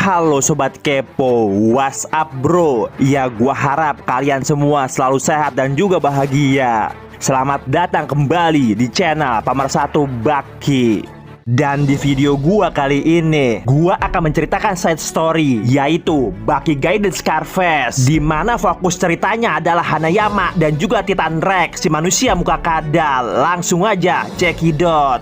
Halo Sobat Kepo, what's up bro? Ya gua harap kalian semua selalu sehat dan juga bahagia. Selamat datang kembali di channel Pemersatu Baki. Dan di video gua kali ini, gua akan menceritakan side story, yaitu Baki Gaiden Scarface, di mana fokus ceritanya adalah Hanayama dan juga Titan Rex, si manusia muka kadal. Langsung aja cekidot.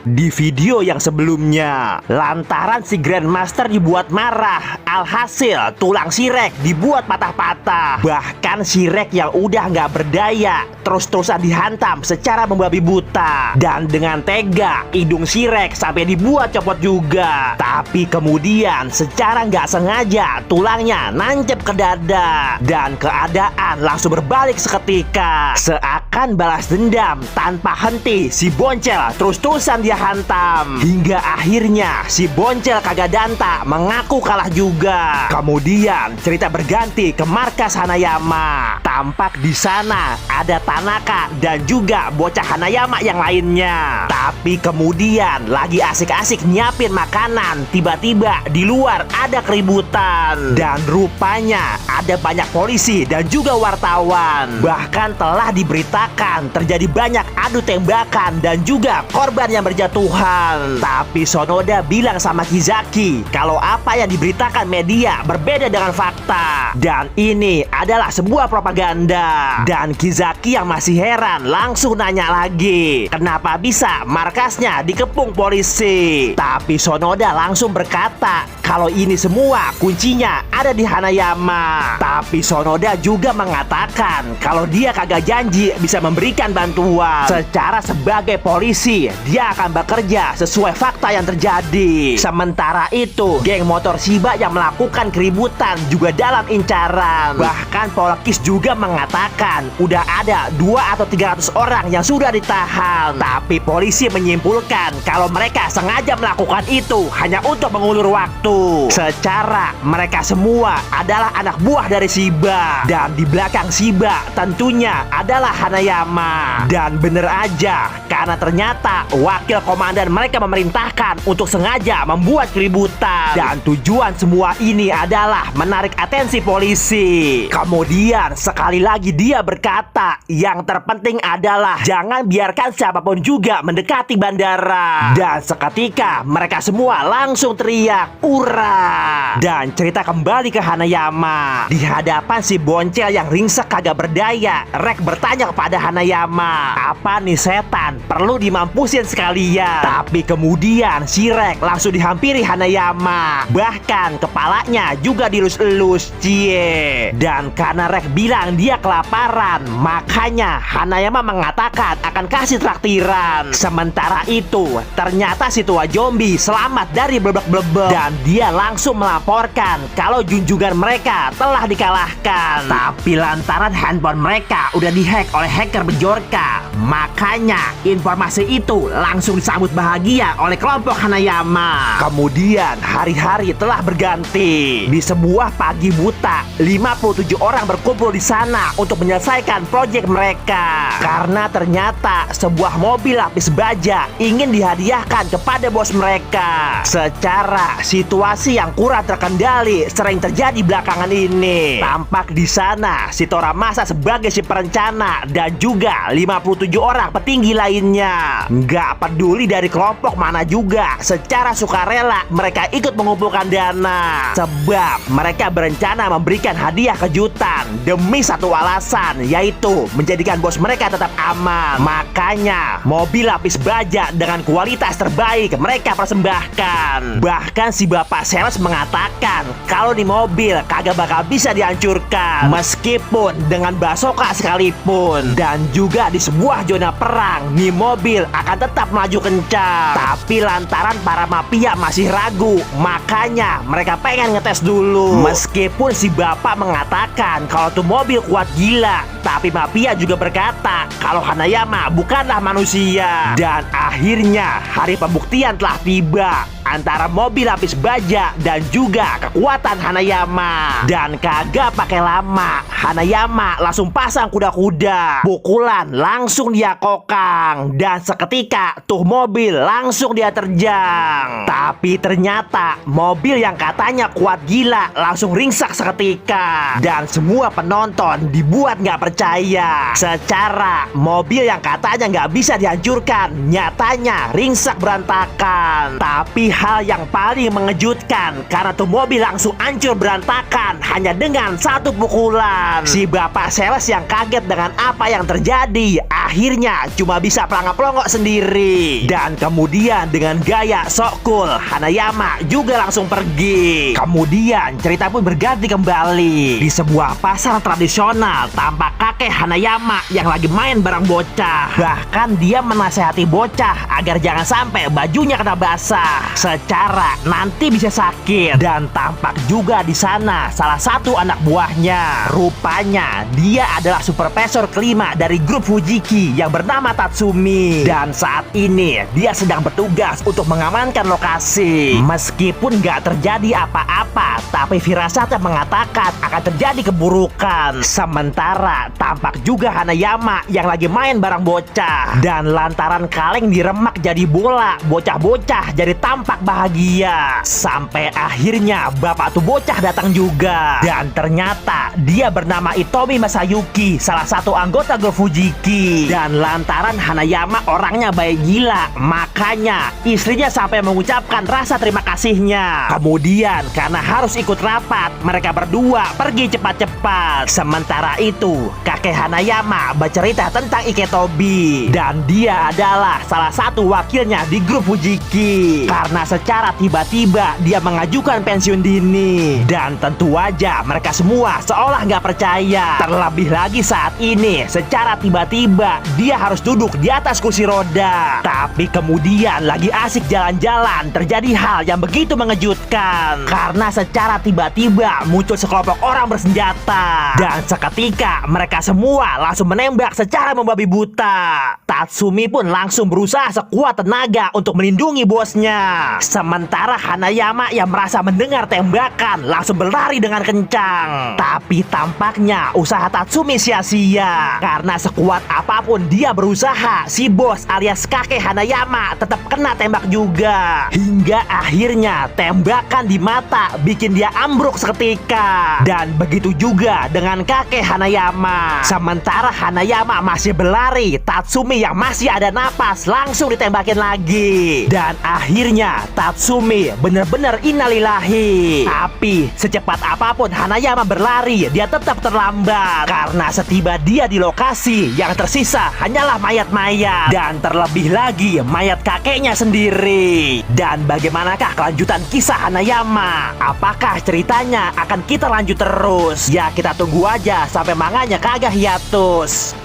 Di video yang sebelumnya, lantaran si Grandmaster dibuat marah, alhasil tulang si Rex dibuat patah-patah. Bahkan si Rex yang udah nggak berdaya terus-terusan dihantam secara membabi buta. Dan dengan tega, hidung si Rex sampai dibuat copot juga. Tapi kemudian secara nggak sengaja tulangnya nancep ke dada. Dan keadaan langsung berbalik seketika. Seakan balas dendam tanpa henti, si Boncel terus-terusan dia hantam. Hingga akhirnya si Boncel Kagadanta mengaku kalah juga. Kemudian cerita berganti ke markas Hanayama. Tampak di sana ada Tanaka dan juga bocah Hanayama yang lainnya. Tapi kemudian lagi asik-asik nyiapin makanan, tiba-tiba di luar ada keributan. Dan rupanya ada banyak polisi dan juga wartawan. Bahkan telah diberitakan terjadi banyak adu tembakan dan juga korban yang berjatuhan. Tapi Sonoda bilang sama Kizaki kalau apa yang diberitakan media berbeda dengan fakta. Dan ini adalah sebuah propaganda. Dan Kizaki yang masih heran langsung nanya lagi, kenapa bisa markasnya dikepung polisi. Tapi Sonoda langsung berkata kalau ini semua kuncinya ada di Hanayama. Tapi Sonoda juga mengatakan kalau dia kagak janji bisa memberikan bantuan. Secara sebagai polisi, dia akan bekerja sesuai fakta yang terjadi. Sementara itu, geng motor Shiba yang melakukan keributan juga dalam incaran. Bahkan Polkis juga mengatakan udah ada 2 atau 300 orang yang sudah ditahan. Tapi polisi menyimpulkan kalau mereka sengaja melakukan itu hanya untuk mengulur waktu. Secara mereka semua adalah anak buah dari Shiba. Dan di belakang Shiba tentunya adalah Hanayama. Dan bener aja, karena ternyata wakil komandan mereka memerintahkan untuk sengaja membuat keributan. Dan tujuan semua ini adalah menarik atensi polisi. Kemudian sekali lagi dia berkata, yang terpenting adalah jangan biarkan siapapun juga mendekati bandara. Dan seketika mereka semua langsung teriak "Ura!" Dan cerita kembali ke Hanayama. Di hadapan si Boncel yang ringsek kagak berdaya, Rex bertanya kepada Hanayama, apa nih setan, perlu dimampusin sekalian. Tapi kemudian si Rex langsung dihampiri Hanayama. Bahkan kepalanya juga dilus-elus. Cie. Dan karena Rex bilang dia kelaparan, makanya Hanayama mengatakan akan kasih traktiran. Sementara itu ternyata si tua zombie selamat dari blebek-blebek. Dan dia langsung melaporkan kalau junjungan mereka telah dikalahkan. Tapi lantaran handphone mereka udah dihack oleh hacker Bjorka, makanya informasi itu langsung disambut bahagia oleh kelompok Hanayama. Kemudian hari-hari telah berganti. Di sebuah pagi buta, 57 orang berkumpul di sana untuk menyelesaikan proyek mereka. Karena ternyata sebuah mobil lapis baja ingin dihadiahkan kepada bos mereka. Secara situasi yang kurang terkendali sering terjadi belakangan ini. Tampak di sana si Toramasa sebagai si perencana dan juga 57 orang petinggi lainnya. Nggak peduli dari kelompok mana juga, secara sukarela mereka ikut mengumpulkan dana. Sebab mereka berencana memberikan hadiah kejutan demi satu alasan, yaitu menjadikan bos mereka tetap aman. Makanya mobil lapis baja dengan kualitas terbaik mereka persembahkan. Bahkan si bapak sales mengatakan kalau di mobil kagak bakal bisa dihancurkan meskipun dengan basoka sekalipun. Dan juga di sebuah zona perang, nih mobil akan tetap maju kencang. Tapi lantaran para mafia masih ragu, makanya mereka pengen ngetes dulu. Meskipun si bapak mengatakan kalau tuh mobil kuat gila, tapi mafia juga berkata kalau Hanayama bukanlah manusia. Dan akhirnya hari pembuktian telah tiba. antara mobil lapis baja dan juga kekuatan Hanayama. Dan kagak pakai lama, Hanayama langsung pasang kuda-kuda. Pukulan langsung dia kokang, dan seketika tuh mobil langsung dia terjang. Tapi ternyata mobil yang katanya kuat gila langsung ringsak seketika. Dan semua penonton dibuat nggak percaya. Secara mobil yang katanya nggak bisa dihancurkan, nyatanya ringsak berantakan. Tapi hal yang paling mengejutkan, karena tuh mobil langsung hancur berantakan hanya dengan satu pukulan. Si bapak sales yang kaget dengan apa yang terjadi, akhirnya cuma bisa pelangap-pelongok sendiri. Dan kemudian dengan gaya sok cool, Hanayama juga langsung pergi. Kemudian cerita pun berganti kembali. Di sebuah pasar tradisional, tampak kakek Hanayama yang lagi main bareng bocah. Bahkan dia menasehati bocah agar jangan sampai bajunya kena basah, secara nanti bisa sakit. Dan tampak juga di sana salah satu anak buahnya. Rupanya dia adalah supervisor kelima dari grup Fujiki yang bernama Tatsumi. Dan saat ini dia sedang bertugas untuk mengamankan lokasi. Meskipun nggak terjadi apa-apa, tapi firasatnya mengatakan akan terjadi keburukan. Sementara tampak juga Hanayama yang lagi main bareng bocah. Dan lantaran kaleng diremak jadi bola, bocah-bocah jadi tampak bahagia. Sampai akhirnya bapak tuh bocah datang juga. Dan ternyata dia bernama Itomi Masayuki, salah satu anggota grup Fujiki. Dan lantaran Hanayama orangnya baik gila, makanya istrinya sampai mengucapkan rasa terima kasihnya. Kemudian karena harus ikut rapat, mereka berdua pergi cepat-cepat. Sementara itu kakek Hanayama bercerita tentang Iketobi, dan dia adalah salah satu wakilnya di grup Fujiki. Karena secara tiba-tiba dia mengajukan pensiun dini. Dan tentu aja mereka semua seolah nggak percaya. Terlebih lagi saat ini secara tiba-tiba dia harus duduk di atas kursi roda. Tapi kemudian lagi asik jalan-jalan, terjadi hal yang begitu mengejutkan. Karena secara tiba-tiba muncul sekelompok orang bersenjata. Dan seketika mereka semua langsung menembak secara membabi buta. Tatsumi pun langsung berusaha sekuat tenaga untuk melindungi bosnya. Sementara Hanayama yang merasa mendengar tembakan langsung berlari dengan kencang. Tapi tampaknya usaha Tatsumi sia-sia. Karena sekuat apapun dia berusaha, si bos alias kakek Hanayama tetap kena tembak juga. Hingga akhirnya tembakan di mata bikin dia ambruk seketika. Dan begitu juga dengan kakek Hanayama. Sementara Hanayama masih berlari, Tatsumi yang masih ada napas langsung ditembakin lagi. Dan akhirnya Tatsumi bener-bener innalillahi. Tapi secepat apapun Hanayama berlari, dia tetap terlambat. Karena setiba dia di lokasi, yang tersisa hanyalah mayat-mayat. Dan terlebih lagi mayat kakeknya sendiri. Dan bagaimanakah kelanjutan kisah Hanayama? Apakah ceritanya akan kita lanjut terus? Ya kita tunggu aja sampai manganya kagak hiatus.